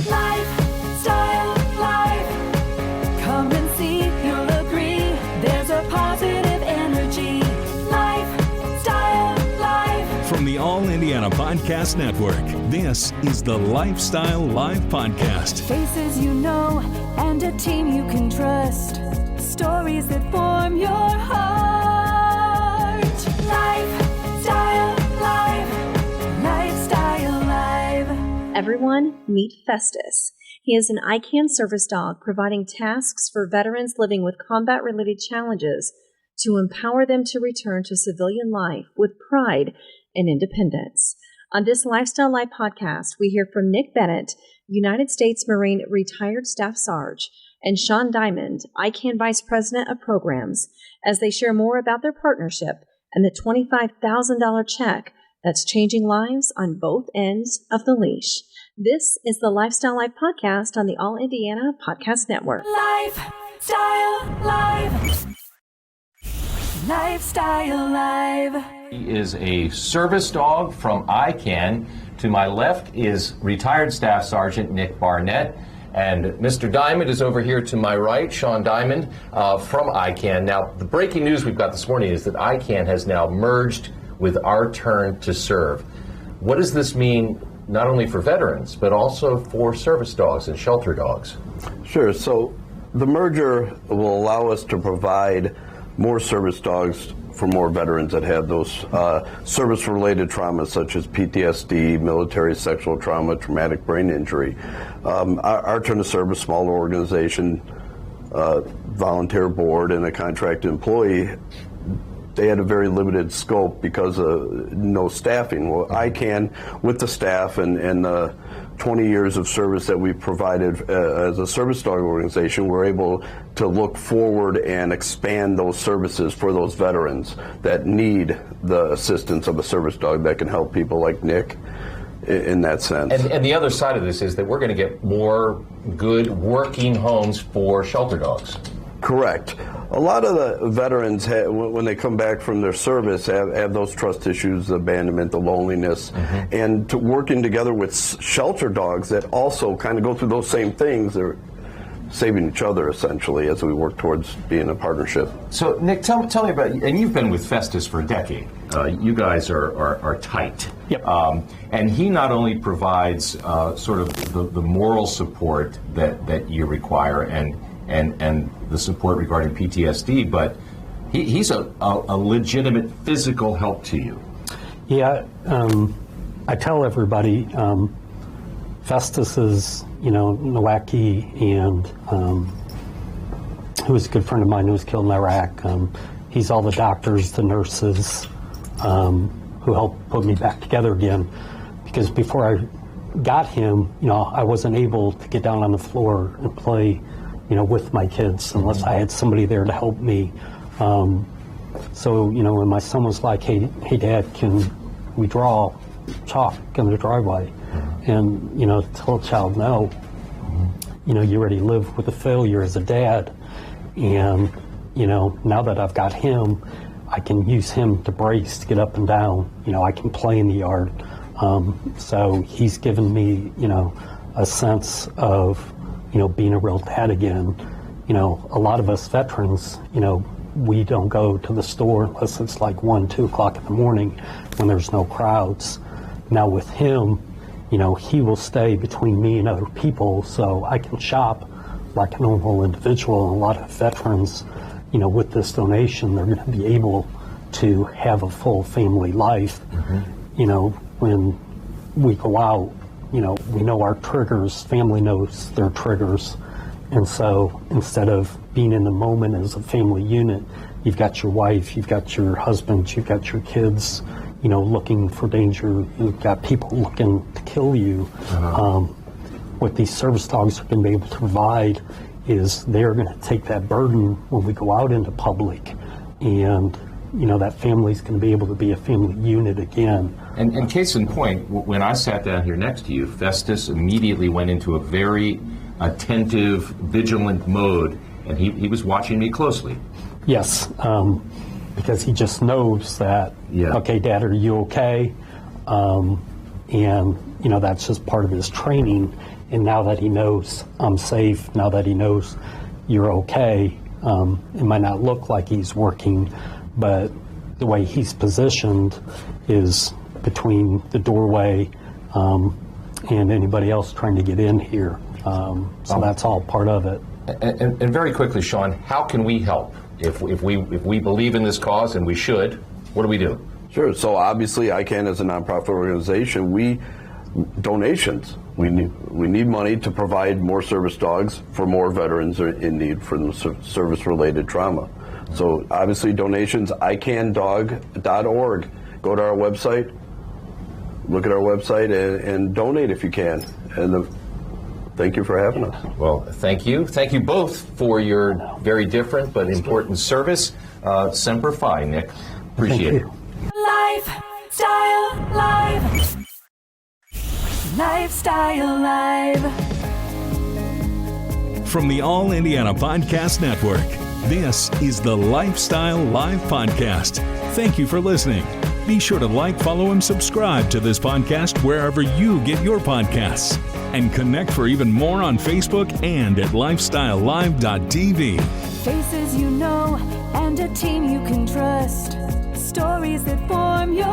Lifestyle Live. Come and see, you'll agree. There's a positive energy. Lifestyle Live. From the All Indiana Podcast Network, this is the Lifestyle Live Podcast. Faces you know and a team you can trust. Stories that form your heart. Lifestyle Live. Lifestyle Live. Everyone, meet Festus. He is an ICAN Service Dog providing tasks for veterans living with combat-related challenges to empower them to return to civilian life with pride and independence. On this Lifestyle Live podcast, we hear from Nick Bennett, United States Marine Retired Staff Sarge, and Sean Diamond, ICAN Vice President of Programs, as they share more about their partnership and the $25,000 check that's changing lives on both ends of the leash. This is the Lifestyle Live podcast on the All Indiana Podcast Network. Lifestyle Live. Lifestyle Live. He is a service dog from ICAN. To my left is retired Staff Sergeant Nick Bennett. And Mr. Diamond is over here to my right, Sean Diamond from ICAN. Now, the breaking news we've got this morning is that ICAN has now merged with Our Turn to Serve. What does this mean not only for veterans, but also for service dogs and shelter dogs? Sure. So the merger will allow us to provide more service dogs for more veterans that have those service-related traumas such as PTSD, military sexual trauma, traumatic brain injury. Our Turn to Serve, a smaller organization, volunteer board, and a contract employee, they had a very limited scope because of no staffing. Well, ICAN, with the staff and the 20 years of service that we've provided as a service dog organization, we're able to look forward and expand those services for those veterans that need the assistance of a service dog that can help people like Nick in that sense. And the other side of this is that we're going to get more good working homes for shelter dogs. Correct. A lot of the veterans, when they come back from their service, have those trust issues, the abandonment, the loneliness, and working together with shelter dogs that also kind of go through those same things. They're saving each other, essentially, as we work towards being a partnership. So, Nick, tell me about, and you've been with Festus for a decade. You guys are tight. Yep. And he not only provides sort of the moral support that you require and the support regarding PTSD, but he's a legitimate physical help to you. Yeah, I tell everybody, Festus is, Nowaki, and who was a good friend of mine who was killed in Iraq. He's all the doctors, the nurses, who helped put me back together again. Because before I got him, I wasn't able to get down on the floor and play with my kids unless I had somebody there to help me. So, when my son was like, hey Dad, can we draw chalk in the driveway? And, tell a child no. You already live with a failure as a dad. And, now that I've got him, I can use him to brace, to get up and down. I can play in the yard. So he's given me, a sense of being a real dad again. A lot of us veterans, we don't go to the store unless it's like 1, 2 o'clock in the morning when there's no crowds. Now with him, he will stay between me and other people so I can shop like a normal individual. And a lot of veterans, with this donation, they're going to be able to have a full family life. When we go out, we know our triggers, family knows their triggers. And so instead of being in the moment as a family unit, you've got your wife, you've got your husband, you've got your kids, looking for danger. You've got people looking to kill you. What these service dogs are going to be able to provide is they're going to take that burden when we go out into public, and that family's going to be able to be a family unit again. And case in point, when I sat down here next to you, Festus immediately went into a very attentive, vigilant mode, and he was watching me closely. Yes, because he just knows that, okay, Dad, are you okay? And, that's just part of his training. And now that he knows I'm safe, now that he knows you're okay, it might not look like he's working, but the way he's positioned is between the doorway and anybody else trying to get in here. So that's all part of it. And very quickly, Sean, how can we help? If we believe in this cause, and we should, what do we do? Sure. So obviously, ICAN is a nonprofit organization. Donations. We need money to provide more service dogs for more veterans in need from service-related trauma. So obviously, donations, icandog.org. Go to our website, look at our website, and donate if you can. And thank you for having us. Well, thank you. Thank you both for your very different but important service. Semper Fi, Nick. Appreciate it. Lifestyle Live. Lifestyle Live. From the All Indiana Podcast Network, this is the Lifestyle Live Podcast. Thank you for listening. Be sure to like, follow, and subscribe to this podcast wherever you get your podcasts. And connect for even more on Facebook and at lifestylelive.tv. Faces you know and a team you can trust. Stories that form your